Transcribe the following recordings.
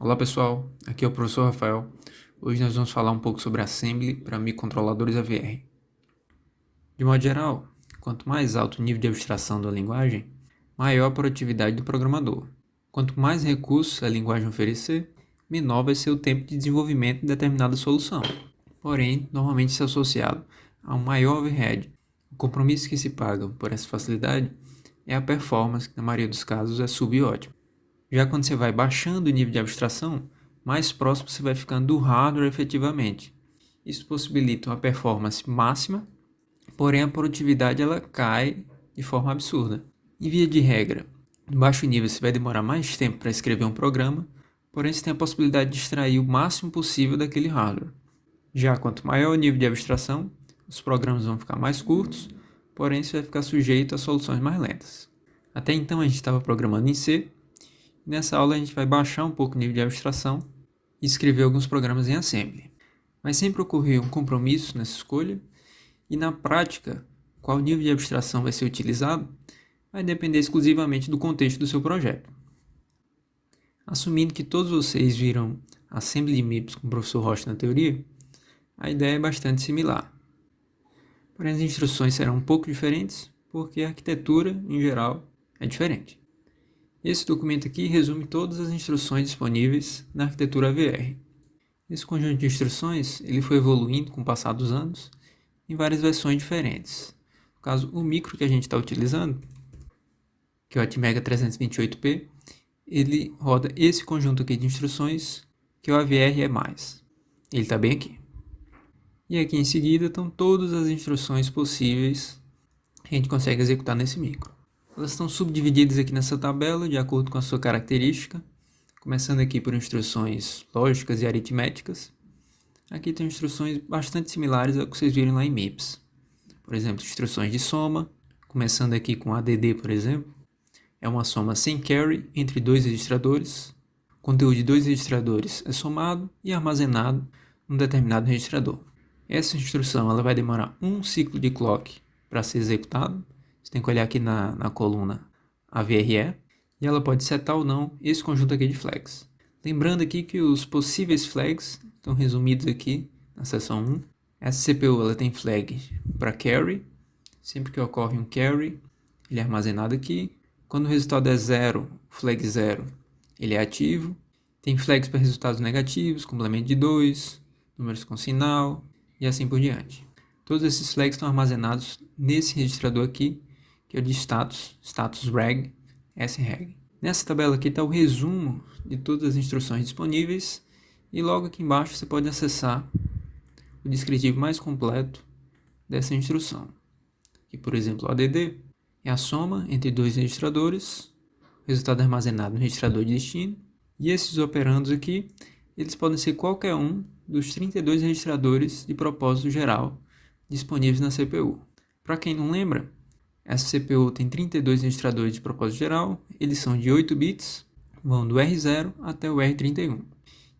Olá pessoal, aqui é o professor Rafael. Hoje nós vamos falar um pouco sobre Assembly para microcontroladores AVR. De modo geral, quanto mais alto o nível de abstração da linguagem, maior a produtividade do programador. Quanto mais recursos a linguagem oferecer, menor vai ser o tempo de desenvolvimento de determinada solução. Porém, normalmente isso é associado a um maior overhead. O compromisso que se paga por essa facilidade é a performance, que na maioria dos casos é subótima. Já quando você vai baixando o nível de abstração, mais próximo você vai ficando do hardware efetivamente. Isso possibilita uma performance máxima, porém a produtividade ela cai de forma absurda. Em via de regra, em baixo nível você vai demorar mais tempo para escrever um programa, porém você tem a possibilidade de extrair o máximo possível daquele hardware. Já quanto maior o nível de abstração, os programas vão ficar mais curtos, porém você vai ficar sujeito a soluções mais lentas. Até então a gente estava programando em C. Nessa aula a gente vai baixar um pouco o nível de abstração e escrever alguns programas em Assembly. Vai sempre ocorrer um compromisso nessa escolha e na prática, qual nível de abstração vai ser utilizado vai depender exclusivamente do contexto do seu projeto. Assumindo que todos vocês viram Assembly MIPS com o professor Rocha na teoria, a ideia é bastante similar. Porém as instruções serão um pouco diferentes porque a arquitetura, em geral, é diferente. Esse documento aqui resume todas as instruções disponíveis na arquitetura AVR. Esse conjunto de instruções ele foi evoluindo com o passar dos anos em várias versões diferentes. No caso, o micro que a gente está utilizando, que é o Atmega 328P, ele roda esse conjunto aqui de instruções, que é o AVR é mais. Ele está bem aqui. E aqui em seguida estão todas as instruções possíveis que a gente consegue executar nesse micro. Elas estão subdivididas aqui nessa tabela de acordo com a sua característica, começando aqui por instruções lógicas e aritméticas. Aqui tem instruções bastante similares ao que vocês viram lá em MIPS. Por exemplo, instruções de soma, começando aqui com ADD, por exemplo. É uma soma sem carry entre dois registradores. O conteúdo de dois registradores é somado e armazenado num determinado registrador. Essa instrução ela vai demorar um ciclo de clock para ser executado. Você tem que olhar aqui na coluna AVRE e ela pode setar ou não esse conjunto aqui de flags. Lembrando aqui que os possíveis flags estão resumidos aqui na seção 1. Essa CPU ela tem flag para carry. Sempre que ocorre um carry, ele é armazenado aqui. Quando o resultado é 0, flag 0, ele é ativo. Tem flags para resultados negativos, complemento de 2, números com sinal e assim por diante. Todos esses flags estão armazenados nesse registrador aqui, que é o de status reg, sreg. Nessa tabela aqui está o resumo de todas as instruções disponíveis e logo aqui embaixo você pode acessar o descritivo mais completo dessa instrução. Aqui, por exemplo, o ADD é a soma entre dois registradores, o resultado é armazenado no registrador de destino, e esses operandos aqui, eles podem ser qualquer um dos 32 registradores de propósito geral disponíveis na CPU. Para quem não lembra, essa CPU tem 32 registradores de propósito geral, eles são de 8 bits, vão do R0 até o R31.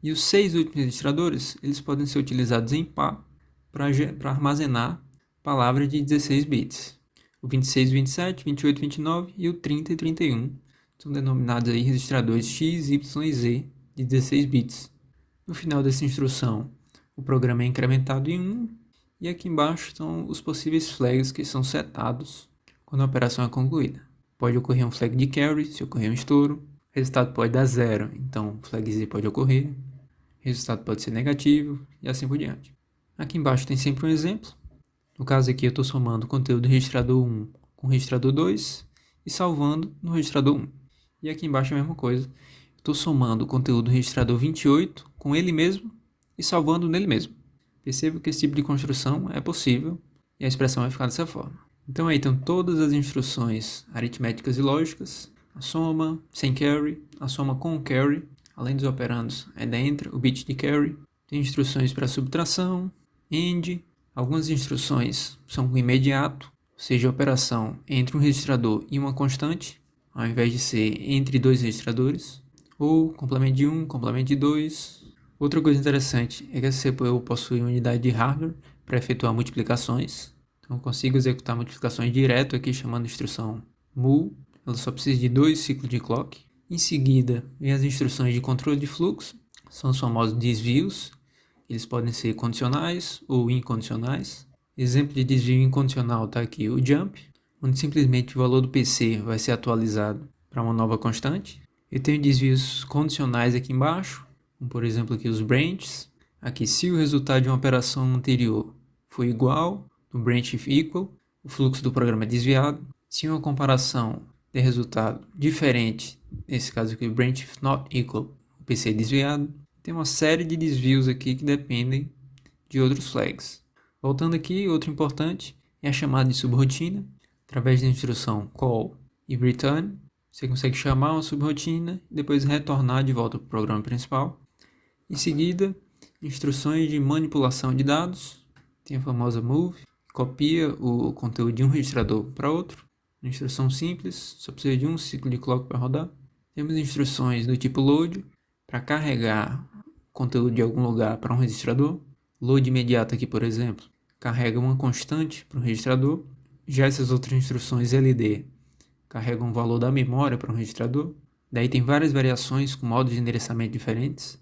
E os 6 últimos registradores, eles podem ser utilizados em par para armazenar palavras de 16 bits. O 26, 27, 28, 29 e o 30 e 31 são denominados aí registradores X, Y e Z de 16 bits. No final dessa instrução, o programa é incrementado em 1 e aqui embaixo estão os possíveis flags que são setados quando a operação é concluída. Pode ocorrer um flag de carry se ocorrer um estouro. O resultado pode dar 0, então o flag Z pode ocorrer. O resultado pode ser negativo e assim por diante. Aqui embaixo tem sempre um exemplo. No caso aqui eu estou somando o conteúdo do registrador 1 com o registrador 2 e salvando no registrador 1. E aqui embaixo é a mesma coisa. Estou somando o conteúdo do registrador 28 com ele mesmo e salvando nele mesmo. Perceba que esse tipo de construção é possível e a expressão vai ficar dessa forma. Então aí estão todas as instruções aritméticas e lógicas, a soma sem carry, a soma com carry, além dos operandos ainda entra o bit de carry, tem instruções para subtração, AND, algumas instruções são com imediato, ou seja, a operação entre um registrador e uma constante, ao invés de ser entre dois registradores, ou complemento de 1, complemento de 2. Outra coisa interessante é que a CPU possui uma unidade de hardware para efetuar multiplicações. Então eu consigo executar multiplicações direto aqui chamando a instrução mul. Ela só precisa de 2 ciclos de clock. Em seguida, vem as instruções de controle de fluxo, são os famosos desvios. Eles podem ser condicionais ou incondicionais. Exemplo de desvio incondicional está aqui o jump, onde simplesmente o valor do PC vai ser atualizado para uma nova constante. Eu tenho desvios condicionais aqui embaixo, como por exemplo aqui os branches. Aqui, se o resultado de uma operação anterior for igual, no branch if equal, o fluxo do programa é desviado. Se uma comparação der resultado diferente, nesse caso aqui, branch if not equal, o PC é desviado. Tem uma série de desvios aqui que dependem de outros flags. Voltando aqui, outro importante é a chamada de subrotina. Através da instrução call e return, você consegue chamar uma subrotina e depois retornar de volta para o programa principal. Em seguida, instruções de manipulação de dados. Tem a famosa move, que copia o conteúdo de um registrador para outro. Instrução simples, só precisa de um ciclo de clock para rodar. Temos instruções do tipo load, para carregar conteúdo de algum lugar para um registrador. Load imediato aqui, por exemplo, carrega uma constante para um registrador. Já essas outras instruções LD carregam o valor da memória para um registrador. Daí tem várias variações com modos de endereçamento diferentes.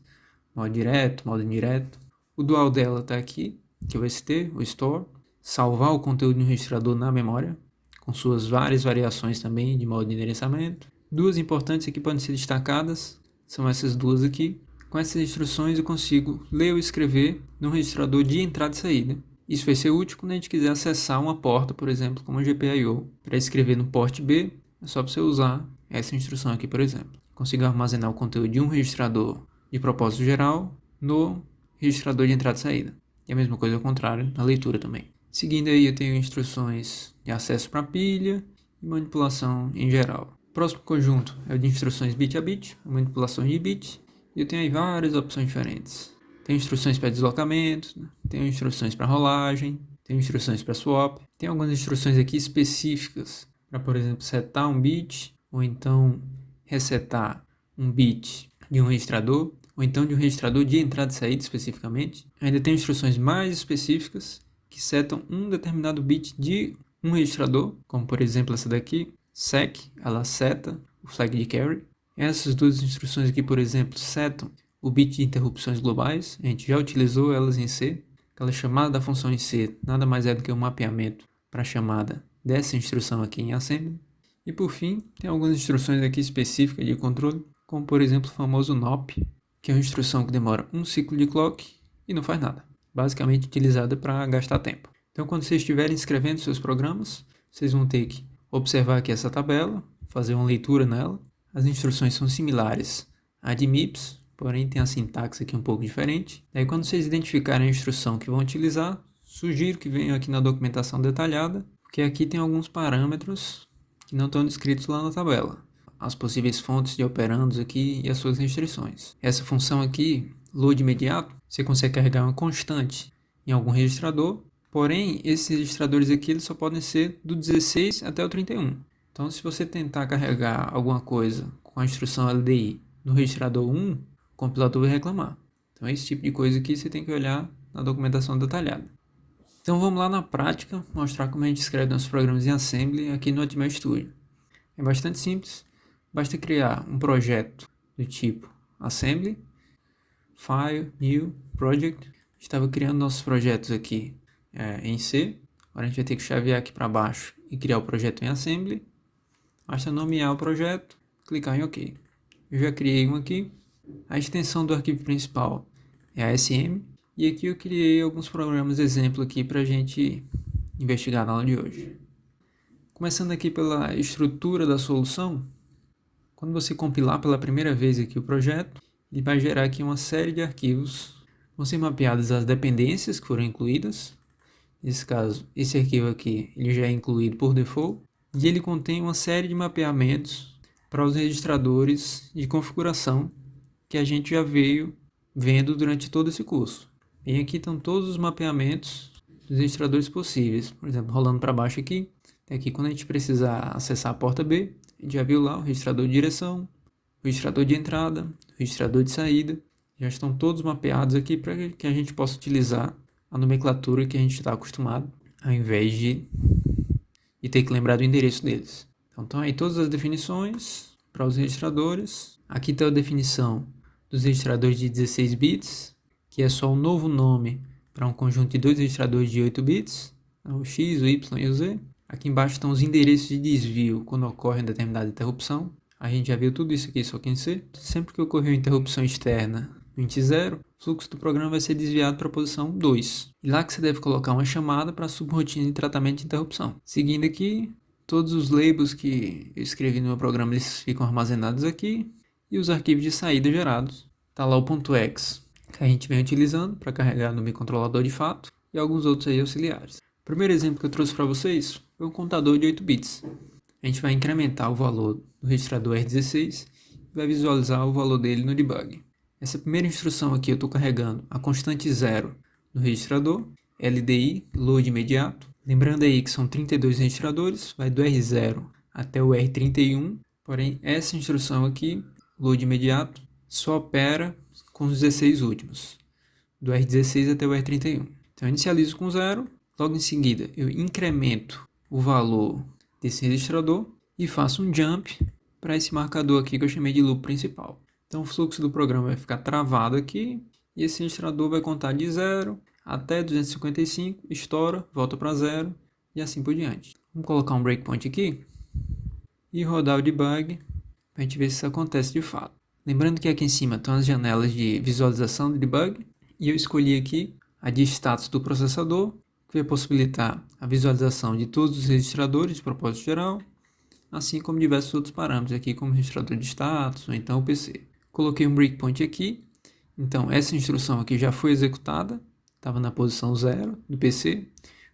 Modo direto, modo indireto. O dual dela está aqui, que é o ST, o store. Salvar o conteúdo de um registrador na memória, com suas várias variações também de modo de endereçamento. Duas importantes aqui podem ser destacadas, são essas duas aqui. Com essas instruções eu consigo ler ou escrever no registrador de entrada e saída. Isso vai ser útil quando a gente quiser acessar uma porta, por exemplo, como a GPIO. Para escrever no port B, é só você usar essa instrução aqui, por exemplo. Consigo armazenar o conteúdo de um registrador de propósito geral no registrador de entrada e saída. E a mesma coisa ao contrário na leitura também. Seguindo aí eu tenho instruções de acesso para pilha e manipulação em geral. O próximo conjunto é o de instruções bit a bit, manipulação de bit. E eu tenho aí várias opções diferentes. Tem instruções para deslocamento, tem instruções para rolagem, tem instruções para swap. Tem algumas instruções aqui específicas para, por exemplo, setar um bit, ou então resetar um bit de um registrador, ou então de um registrador de entrada e saída especificamente. Ainda tem instruções mais específicas que setam um determinado bit de um registrador, como por exemplo essa daqui, sec, ela seta o flag de carry. Essas duas instruções aqui, por exemplo, setam o bit de interrupções globais. A gente já utilizou elas em C. Aquela chamada da função em C nada mais é do que um mapeamento para a chamada dessa instrução aqui em assembly. E por fim, tem algumas instruções aqui específicas de controle, como por exemplo o famoso NOP, que é uma instrução que demora um ciclo de clock e não faz nada. Basicamente utilizada para gastar tempo. Então quando vocês estiverem escrevendo seus programas, vocês vão ter que observar aqui essa tabela, fazer uma leitura nela. As instruções são similares à de MIPS, porém tem a sintaxe aqui um pouco diferente. Daí quando vocês identificarem a instrução que vão utilizar, sugiro que venham aqui na documentação detalhada, porque aqui tem alguns parâmetros que não estão descritos lá na tabela. As possíveis fontes de operandos aqui e as suas restrições. Essa função aqui, load imediato, você consegue carregar uma constante em algum registrador, porém esses registradores aqui eles só podem ser do 16 até o 31. Então se você tentar carregar alguma coisa com a instrução LDI no registrador 1, o compilador vai reclamar. Então esse tipo de coisa aqui você tem que olhar na documentação detalhada. Então vamos lá na prática mostrar como a gente escreve nossos programas em Assembly aqui no Atmel Studio. É bastante simples, basta criar um projeto do tipo Assembly, File, New, Project. Estava criando nossos projetos aqui em C. Agora a gente vai ter que chavear aqui para baixo e criar o projeto em Assembly. Basta nomear o projeto, clicar em OK. Eu já criei um aqui. A extensão do arquivo principal é a SM. E aqui eu criei alguns programas exemplo aqui para a gente investigar na aula de hoje. Começando aqui pela estrutura da solução. Quando você compilar pela primeira vez aqui o projeto, ele vai gerar aqui uma série de arquivos. Vão ser mapeadas as dependências que foram incluídas. Nesse caso, esse arquivo aqui ele já é incluído por default. E ele contém uma série de mapeamentos para os registradores de configuração que a gente já veio vendo durante todo esse curso. E aqui estão todos os mapeamentos dos registradores possíveis. Por exemplo, rolando para baixo aqui. Aqui quando a gente precisar acessar a porta B, a gente já viu lá o registrador de direção, o registrador de entrada, o registrador de saída. Já estão todos mapeados aqui para que a gente possa utilizar a nomenclatura que a gente está acostumado, ao invés de ter que lembrar do endereço deles. Então aí todas as definições, para os registradores. Aqui está a definição dos registradores de 16 bits, que é só um novo nome para um conjunto de dois registradores de 8 bits, o X, o Y e o Z. Aqui embaixo estão os endereços de desvio quando ocorre uma determinada interrupção. A gente já viu tudo isso aqui, só que em C. Sempre que ocorrer uma interrupção externa no int 0, o fluxo do programa vai ser desviado para a posição 2. E lá que você deve colocar uma chamada para a subrotina de tratamento de interrupção. Seguindo aqui, todos os labels que eu escrevi no meu programa eles ficam armazenados aqui. E os arquivos de saída gerados. Está lá o .x, que a gente vem utilizando para carregar no microcontrolador de fato. E alguns outros aí auxiliares. O primeiro exemplo que eu trouxe para vocês foi um contador de 8 bits. A gente vai incrementar o valor do registrador R16 e vai visualizar o valor dele no debug. Essa primeira instrução aqui eu estou carregando a constante 0 no registrador, LDI, load imediato. Lembrando aí que são 32 registradores, vai do R0 até o R31, porém essa instrução aqui, load imediato, só opera com os 16 últimos, do R16 até o R31. Então eu inicializo com 0, logo em seguida eu incremento o valor desse registrador e faço um jump para esse marcador aqui que eu chamei de loop principal. Então o fluxo do programa vai ficar travado aqui e esse registrador vai contar de 0 até 255, estoura, volta para 0 e assim por diante. Vamos colocar um breakpoint aqui e rodar o debug para a gente ver se isso acontece de fato. Lembrando que aqui em cima estão as janelas de visualização do debug e eu escolhi aqui a de status do processador, que vai possibilitar a visualização de todos os registradores de propósito geral, assim como diversos outros parâmetros aqui, como registrador de status ou então o PC. Coloquei um breakpoint aqui, então essa instrução aqui já foi executada, estava na posição 0 do PC,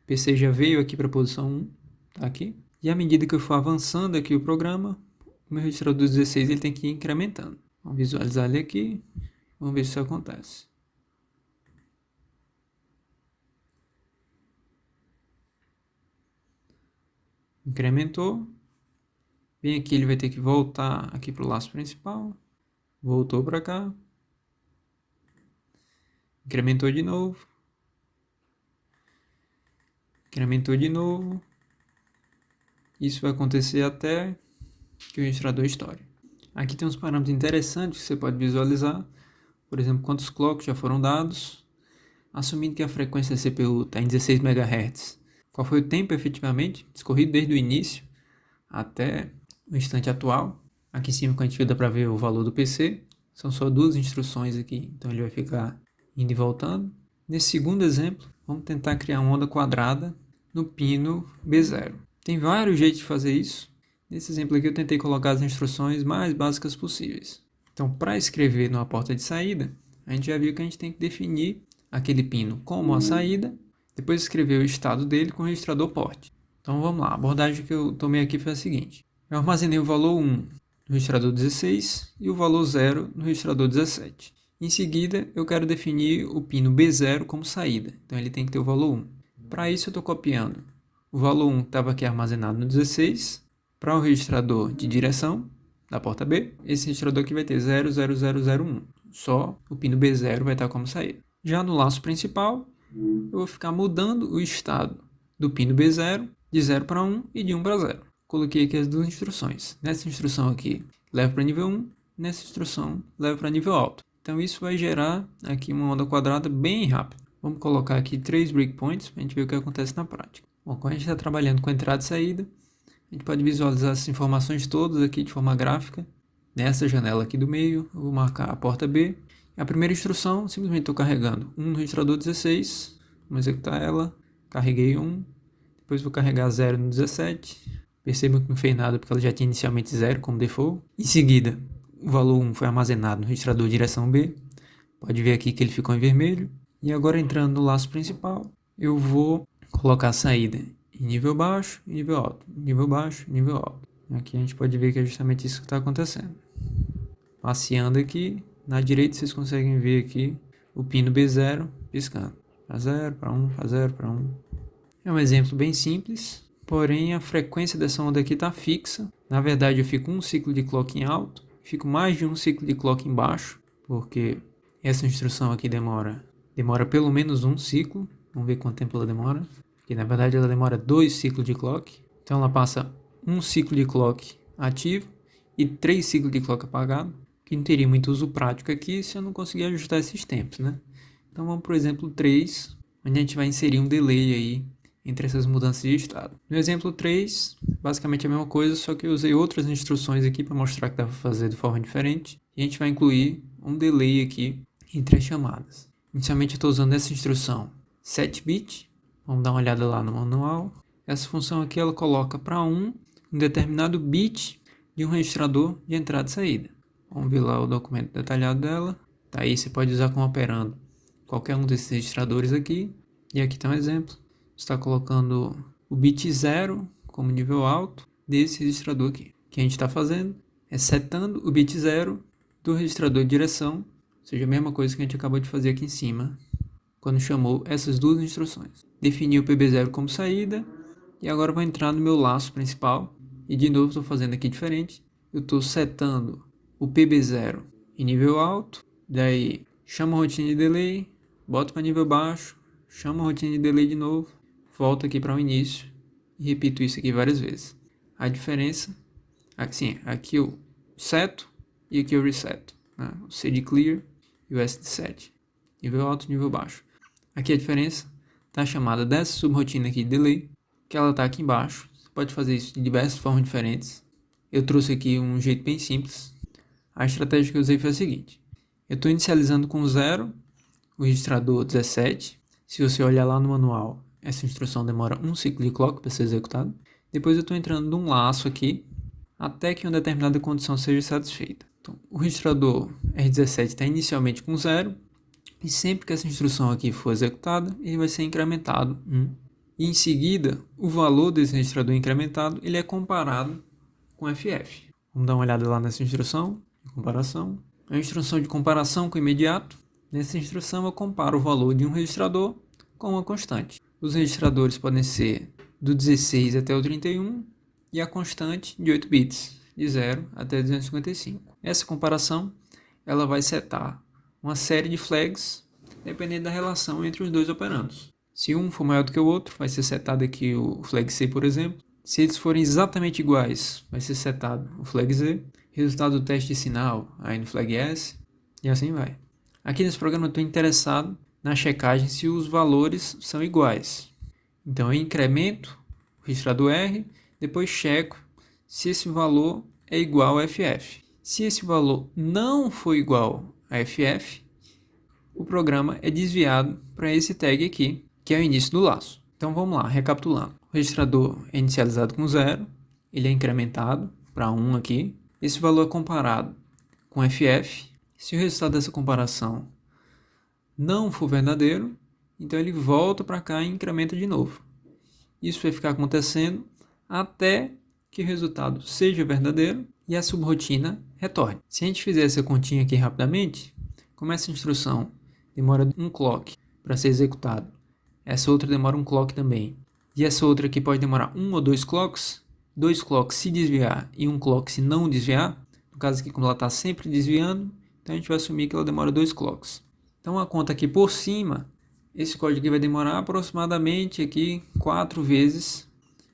o PC já veio aqui para a posição 1, tá aqui, e à medida que eu for avançando aqui o programa, o meu registrador 16 ele tem que ir incrementando. Vamos visualizar ele aqui, vamos ver se isso acontece. Incrementou. Bem aqui ele vai ter que voltar aqui para o laço principal. Voltou para cá. Incrementou de novo. Incrementou de novo. Isso vai acontecer até que o registrador estoure. Aqui tem uns parâmetros interessantes que você pode visualizar. Por exemplo, quantos clocks já foram dados. Assumindo que a frequência da CPU está em 16 MHz. Qual foi o tempo efetivamente discorrido desde o início até o instante atual. Aqui em cima, quando a gente vê, dá para ver o valor do PC. São só duas instruções aqui, então ele vai ficar indo e voltando. Nesse segundo exemplo, vamos tentar criar uma onda quadrada no pino B0. Tem vários jeitos de fazer isso. Nesse exemplo aqui eu tentei colocar as instruções mais básicas possíveis. Então, para escrever numa porta de saída, a gente já viu que a gente tem que definir aquele pino como a saída, depois escrever o estado dele com o registrador porte. Então vamos lá, a abordagem que eu tomei aqui foi a seguinte. Eu armazenei o valor 1 no registrador 16 e o valor 0 no registrador 17. Em seguida, eu quero definir o pino B0 como saída, então ele tem que ter o valor 1. Para isso eu estou copiando o valor 1 que estava aqui armazenado no 16 para o registrador de direção da porta B. Esse registrador aqui vai ter 00001, só o pino B0 vai estar como saída. Já no laço principal, eu vou ficar mudando o estado do pino B0 de 0 para 1 e de 1 para 0. Coloquei aqui as duas instruções. Nessa instrução aqui, leva para nível 1, nessa instrução, leva para nível alto. Então isso vai gerar aqui uma onda quadrada bem rápida. Vamos colocar aqui 3 breakpoints para a gente ver o que acontece na prática. Bom, quando a gente está trabalhando com entrada e saída, a gente pode visualizar essas informações todas aqui de forma gráfica. Nessa janela aqui do meio, eu vou marcar a porta B. A primeira instrução, simplesmente estou carregando 1 no registrador 16, vamos executar ela, carreguei 1, depois vou carregar 0 no 17, percebam que não fez nada porque ela já tinha inicialmente 0 como default. Em seguida, o valor 1 foi armazenado no registrador direção B, pode ver aqui que ele ficou em vermelho. E agora entrando no laço principal, eu vou colocar a saída em nível baixo e nível alto, nível baixo e nível alto. Aqui a gente pode ver que é justamente isso que está acontecendo. Passeando aqui, na direita vocês conseguem ver aqui o pino B0 piscando. Para 0, para 1, para 0, para 1. É um exemplo bem simples, porém a frequência dessa onda aqui está fixa. Na verdade eu fico um ciclo de clock em alto, fico mais de um ciclo de clock em baixo, porque essa instrução aqui demora pelo menos um ciclo. Vamos ver quanto tempo ela demora. Porque na verdade ela demora 2 ciclos de clock. Então ela passa um ciclo de clock ativo e 3 ciclos de clock apagado, que não teria muito uso prático aqui se eu não conseguir ajustar esses tempos, né? Então vamos para o exemplo 3, onde a gente vai inserir um delay aí entre essas mudanças de estado. No exemplo 3, basicamente a mesma coisa, só que eu usei outras instruções aqui para mostrar que dá para fazer de forma diferente. E a gente vai incluir um delay aqui entre as chamadas. Inicialmente eu estou usando essa instrução setBit. Vamos dar uma olhada lá no manual. Essa função aqui ela coloca para um determinado bit de um registrador de entrada e saída. Vamos ver lá o documento detalhado dela. Tá aí, você pode usar como operando qualquer um desses registradores aqui. E aqui está um exemplo. Você está colocando o bit 0 como nível alto desse registrador aqui. O que a gente está fazendo é setando o bit 0 do registrador de direção, ou seja, a mesma coisa que a gente acabou de fazer aqui em cima, quando chamou essas duas instruções. Defini o PB0 como saída, e agora vou entrar no meu laço principal, e de novo estou fazendo aqui diferente. Eu estou setando o PB0 em nível alto, daí chamo a rotina de delay, boto para nível baixo, chamo a rotina de delay de novo, volto aqui para o início e repito isso aqui várias vezes. A diferença, aqui eu seto e aqui eu reseto, né? O C de clear e o S de set, nível alto, nível baixo. Aqui a diferença está chamada dessa subrotina aqui de delay, que ela está aqui embaixo. Você pode fazer isso de diversas formas diferentes. Eu trouxe aqui um jeito bem simples. A estratégia que eu usei foi a seguinte: eu estou inicializando com 0 o registrador 17. Se você olhar lá no manual, essa instrução demora um ciclo de clock para ser executado. Depois eu estou entrando num laço aqui, até que uma determinada condição seja satisfeita. Então, o registrador R17 está inicialmente com 0, e sempre que essa instrução aqui for executada, ele vai ser incrementado 1. E em seguida, o valor desse registrador incrementado ele é comparado com FF. Vamos dar uma olhada lá nessa instrução de comparação. A instrução de comparação com imediato. Nessa instrução eu comparo o valor de um registrador com uma constante. Os registradores podem ser do 16 até o 31 e a constante de 8 bits, de 0 até 255. Essa comparação ela vai setar uma série de flags dependendo da relação entre os dois operandos. Se um for maior do que o outro, vai ser setado aqui o flag C, por exemplo. Se eles forem exatamente iguais, vai ser setado o flag Z. Resultado do teste de sinal, aí no flag S, e assim vai. Aqui nesse programa eu estou interessado na checagem se os valores são iguais. Então eu incremento o registrador R, depois checo se esse valor é igual a FF. Se esse valor não for igual a FF, o programa é desviado para esse tag aqui, que é o início do laço. Então vamos lá, recapitulando. O registrador é inicializado com 0, ele é incrementado para 1 aqui. Esse valor é comparado com FF. Se o resultado dessa comparação não for verdadeiro, então ele volta para cá e incrementa de novo. Isso vai ficar acontecendo até que o resultado seja verdadeiro e a subrotina retorne. Se a gente fizer essa continha aqui rapidamente, como essa instrução demora um clock para ser executado, essa outra demora um clock também, e essa outra aqui pode demorar 1 ou 2 clocks, 2 clocks se desviar e 1 clock se não desviar. No caso aqui, como ela está sempre desviando, então a gente vai assumir que ela demora 2 clocks. Então a conta aqui por cima, esse código aqui vai demorar aproximadamente aqui 4 vezes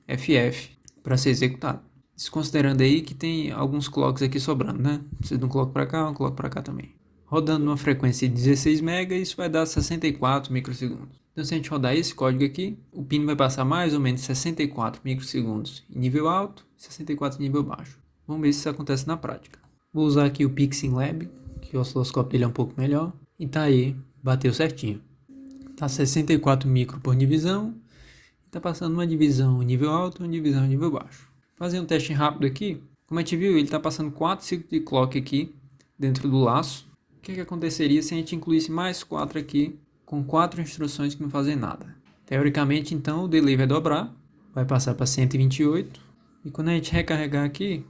FF para ser executado. Desconsiderando aí que tem alguns clocks aqui sobrando, né? Precisa de um clock para cá, um clock para cá também. Rodando numa frequência de 16 MB, isso vai dar 64 microsegundos. Então se a gente rodar esse código aqui, o pino vai passar mais ou menos 64 microsegundos em nível alto e 64 em nível baixo. Vamos ver se isso acontece na prática. Vou usar aqui o PixingLab, que o osciloscópio dele é um pouco melhor. E tá aí, bateu certinho. Tá 64 micro por divisão. Está passando uma divisão em nível alto e uma divisão em nível baixo. Fazer um teste rápido aqui. Como a gente viu, ele está passando 4 ciclos de clock aqui dentro do laço. O que aconteceria se a gente incluísse mais 4 aqui com 4 instruções que não fazem nada? Teoricamente, então, o delay vai dobrar, vai passar para 128. E quando a gente recarregar aqui,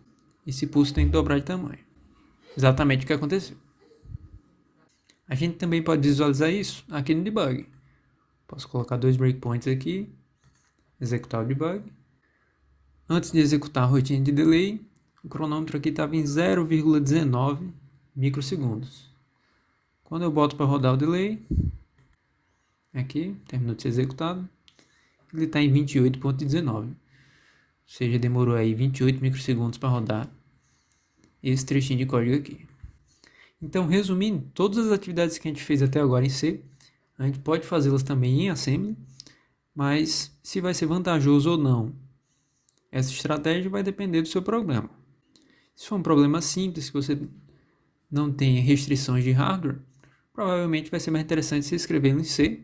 esse pulso tem que dobrar de tamanho. Exatamente o que aconteceu. A gente também pode visualizar isso aqui no debug. Posso colocar 2 breakpoints aqui, executar o debug. Antes de executar a rotina de delay, o cronômetro aqui estava em 0,19 microsegundos. Quando eu boto para rodar o delay, aqui, terminou de ser executado, ele está em 28,19. Ou seja, demorou aí 28 microsegundos para rodar esse trechinho de código aqui. Então, resumindo, todas as atividades que a gente fez até agora em C, a gente pode fazê-las também em Assembly, mas se vai ser vantajoso ou não, essa estratégia vai depender do seu problema. Se for um problema simples, que você não tem restrições de hardware, provavelmente vai ser mais interessante você escrever em C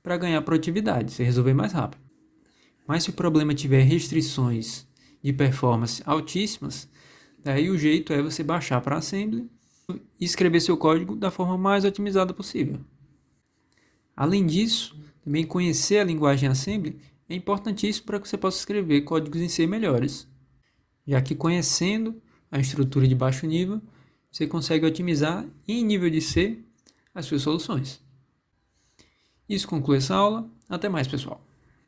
para ganhar produtividade, você resolver mais rápido. Mas se o problema tiver restrições de performance altíssimas, daí o jeito é você baixar para Assembly e escrever seu código da forma mais otimizada possível. Além disso, também conhecer a linguagem Assembly é importantíssimo para que você possa escrever códigos em C melhores, já que conhecendo a estrutura de baixo nível, você consegue otimizar em nível de C as suas soluções. Isso conclui essa aula. Até mais, pessoal.